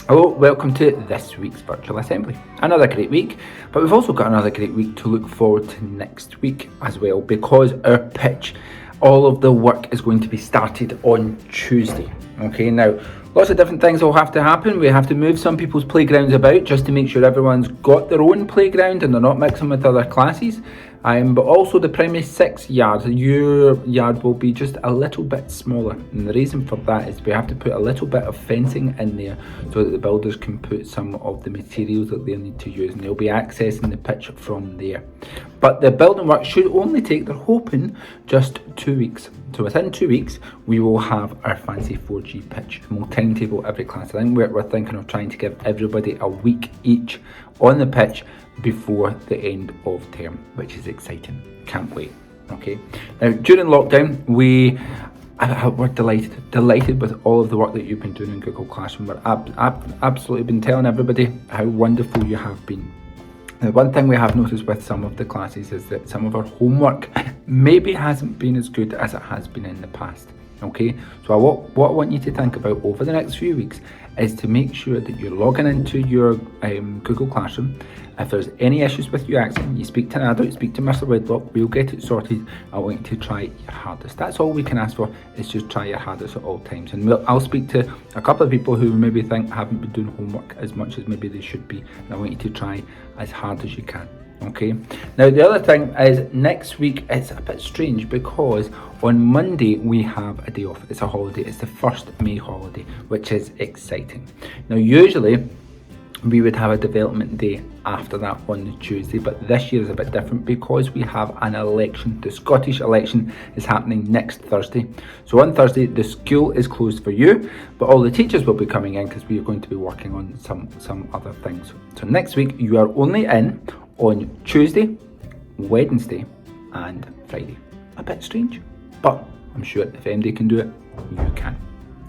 Hello, welcome to this week's Virtual Assembly. Another great week, but we've also got another great week to look forward to next week as well, because our pitch, all of the work is going to be started on Tuesday. Okay, now lots of different things will have to happen. We have to move some people's playgrounds about just to make sure everyone's got their own playground and they're not mixing with other classes. But also the primary 6 yards, your yard will be just a little bit smaller, and the reason for that is we have to put a little bit of fencing in there so that the builders can put some of the materials that they'll need to use, and they'll be accessing the pitch from there. But the building work should only take, they're hoping, just 2 weeks. So within 2 weeks we will have our fancy 4G pitch, and we'll timetable every class. I think we're thinking of trying to give everybody a week each on the pitch before the end of term, which is exciting. Can't wait. Okay. Now during lockdown, we're delighted with all of the work that you've been doing in Google Classroom. We're absolutely been telling everybody how wonderful you have been. Now, one thing we have noticed with some of the classes is that some of our homework maybe hasn't been as good as it has been in the past. Okay, so what I want you to think about over the next few weeks is to make sure that you're logging into your Google Classroom. If there's any issues with your accent, you speak to an adult, speak to Mr. Wedlock, we'll get it sorted. I want you to try your hardest. That's all we can ask for, is just try your hardest at all times. And I'll speak to a couple of people who maybe think haven't been doing homework as much as maybe they should be, and I want you to try as hard as you can. Okay, now the other thing is next week it's a bit strange because on Monday we have a day off. It's a holiday, it's the 1st May holiday, which is exciting. Now usually we would have a development day after that on the Tuesday, but this year is a bit different because we have an election. The Scottish election is happening next Thursday. So on Thursday the school is closed for you, but all the teachers will be coming in because we are going to be working on some other things. So next week you are only in on Tuesday, Wednesday and Friday. A bit strange, but I'm sure if MD can do it, you can.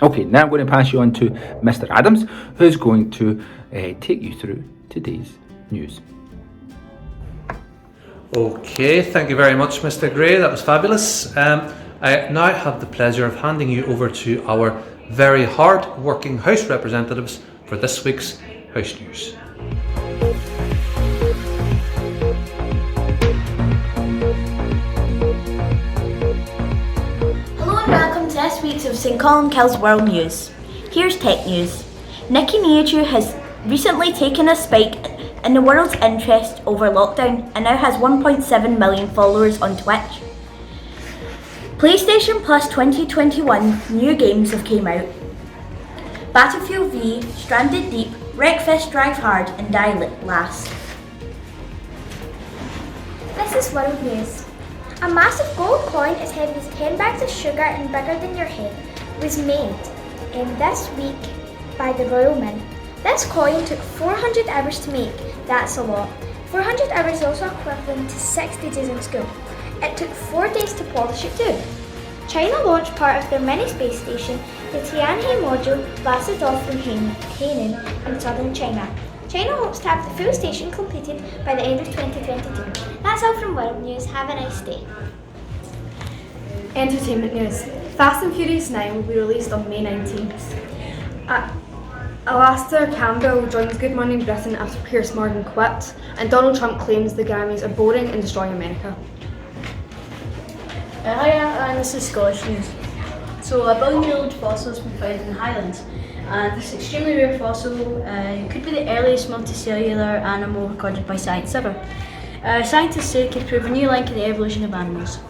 Okay, now I'm going to pass you on to Mr. Adams, who's going to take you through today's news. Okay, thank you very much, Mr. Gray. That was fabulous. I now have the pleasure of handing you over to our very hard-working House representatives for this week's House News. This week's of St Columbkille's World News. Here's tech news. Nicki Minaj has recently taken a spike in the world's interest over lockdown and now has 1.7 million followers on Twitch. PlayStation Plus 2021 new games have came out. Battlefield V, Stranded Deep, Wreckfest Drive Hard and Die Last. This is World News. A massive gold coin as heavy as 10 bags of sugar and bigger than your head was made this week by the Royal Mint. This coin took 400 hours to make. That's a lot. 400 hours is also equivalent to 60 days in school. It took 4 days to polish it too. China launched part of their mini space station. The Tianhe module blasted off from Hainan in southern China. China hopes to have the full station completed by the end of 2022. That's all from World News. Have a nice day. Entertainment news. Fast and Furious 9 will be released on May 19th. Alastair Campbell joins Good Morning Britain after Piers Morgan quit, and Donald Trump claims the Grammys are boring and destroying America. Hiya, and this is Scottish News. So a billion-year-old fossil has been found in the Highlands. And this extremely rare fossil could be the earliest multicellular animal recorded by science ever. Scientists say it could prove a new link in the evolution of animals.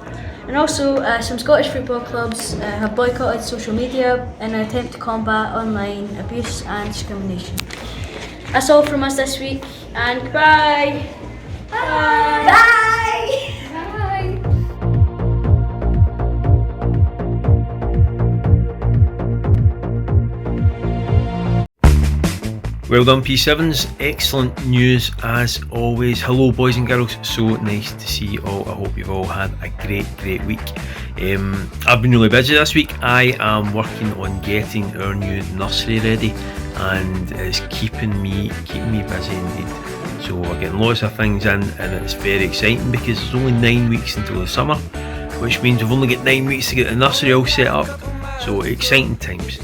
And also, some Scottish football clubs have boycotted social media in an attempt to combat online abuse and discrimination. That's all from us this week, and goodbye! Bye! Bye! Well done P7s, excellent news as always. Hello boys and girls, so nice to see you all. I hope you've all had a great week. I've been really busy this week. I am working on getting our new nursery ready and it's keeping me busy indeed. So we're getting lots of things in and it's very exciting because there's only 9 weeks until the summer, which means we've only got 9 weeks to get the nursery all set up. So exciting times.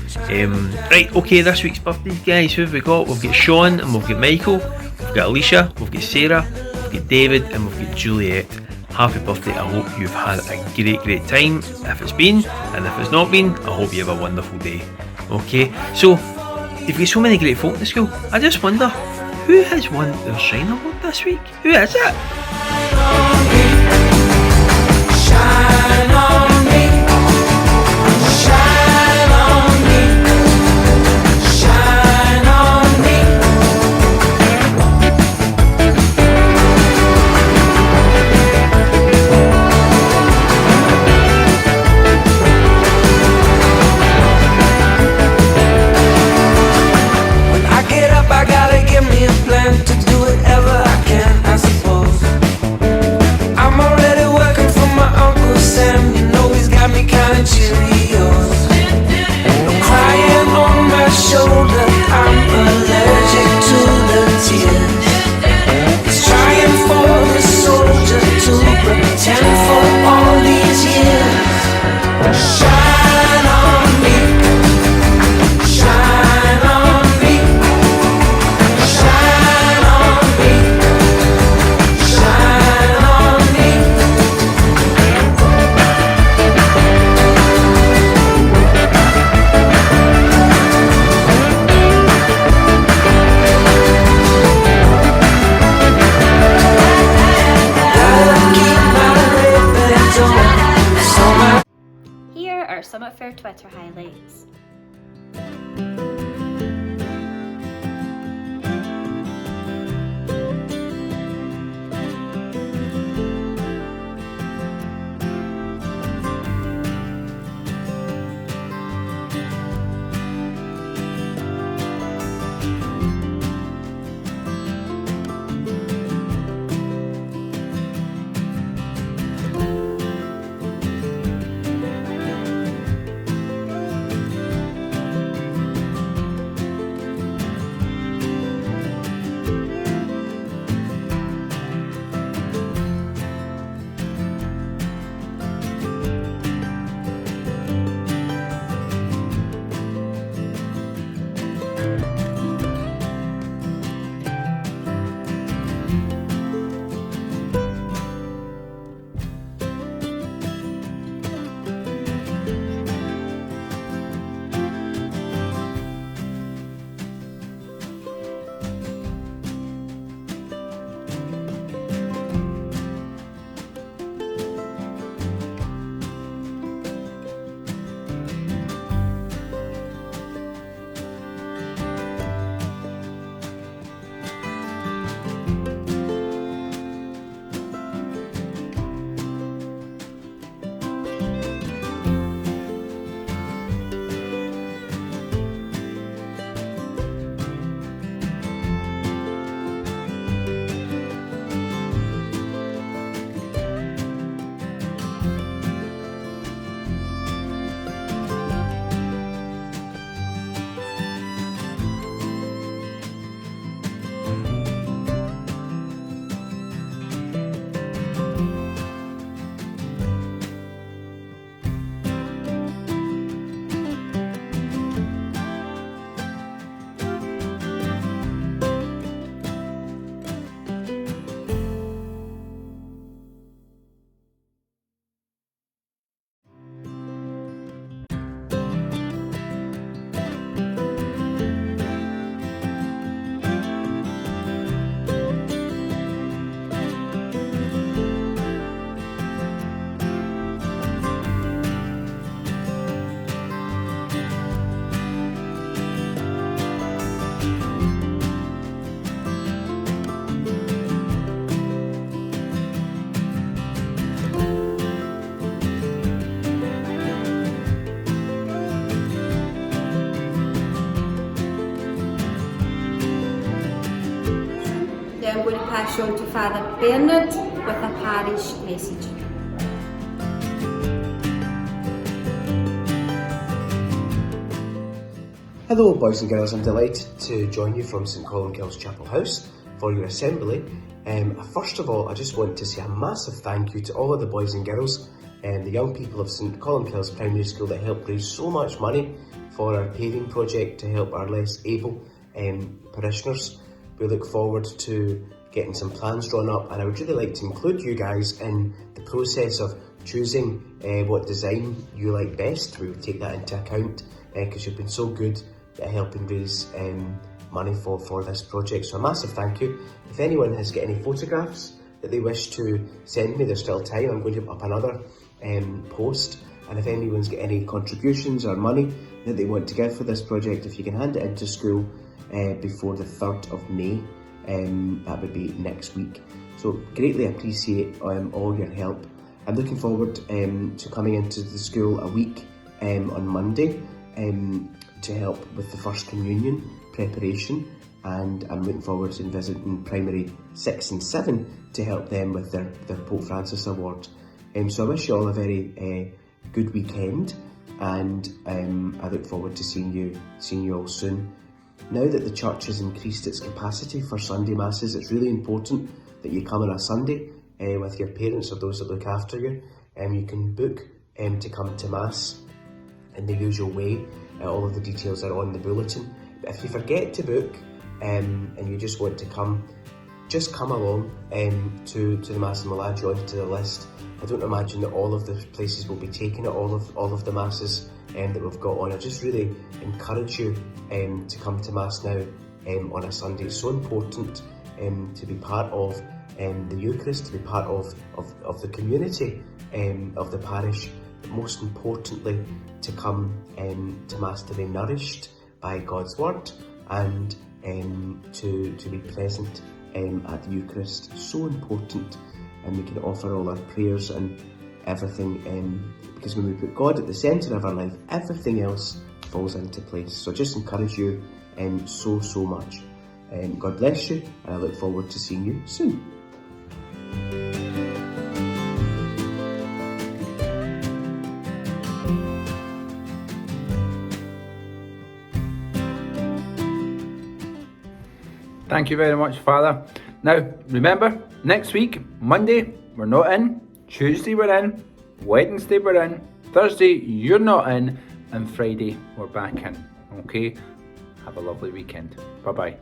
Right, okay, this week's birthdays, guys. Who have we got? We've got Sean and we've got Michael. We've got Alicia, we've got Sarah, we've got David, and we've got Juliet. Happy birthday. I hope you've had a great time, if it's been, and if it's not been, I hope you have a wonderful day. Okay, so you've got so many great folk in school. I just wonder, who has won their Shine Award this week? Who is it? Shine on me, shine on me, shine on me. When I get up, I gotta give me a plan to do whatever I can, I suppose. I'm already working for my Uncle Sam, you know he's got me kinda Cheerios. I'm crying on my shoulder, I'm allergic to the tears. He's trying for the soldier to pretend for all these years. Shine on me, shine on me, shine on me, shine on me. Gotta keep my ribbons on, so my Here are Summit Fair Twitter highlights. I'm going to pass you on to Father Bernard with a parish message. Hello boys and girls, I'm delighted to join you from St Colin Kells Chapel House for your assembly First of all, I just want to say a massive thank you to all of the boys and girls and the young people of St Columbkille's Primary School that helped raise so much money for our paving project to help our less able parishioners. We look forward to getting some plans drawn up, and I would really like to include you guys in the process of choosing what design you like best. We will take that into account because you've been so good at helping raise money for this project. So a massive thank you. If anyone has got any photographs that they wish to send me, there's still time. I'm going to put up another post, and if anyone's got any contributions or money that they want to give for this project, if you can hand it into school before the 3rd of May, that would be next week. So greatly appreciate all your help. I'm looking forward to coming into the school a week on Monday to help with the First Communion preparation, and I'm looking forward to visiting primary 6 and 7 to help them with their Pope Francis Award. So I wish you all a very good weekend, and I look forward to seeing you all soon. Now that the church has increased its capacity for Sunday Masses, it's really important that you come on a Sunday with your parents or those that look after you. You can book to come to Mass in the usual way. All of the details are on the bulletin. But if you forget to book and you just want to come, just come along to the Mass and we'll add you onto the list. I don't imagine that all of the places will be taken at all of the Masses that we've got on. I just really encourage you to come to Mass now on a Sunday. It's so important to be part of the Eucharist, to be part of the community of the parish, but most importantly to come to Mass to be nourished by God's Word and to be present at the Eucharist. So important, and we can offer all our prayers and everything because when we put God at the centre of our life, everything else falls into place. So I just encourage you so much. God bless you, and I look forward to seeing you soon. Thank you very much, Father. Now, remember, next week, Monday, we're not in. Tuesday, we're in. Wednesday, we're in. Thursday, you're not in. And Friday, we're back in. Okay? Have a lovely weekend. Bye-bye.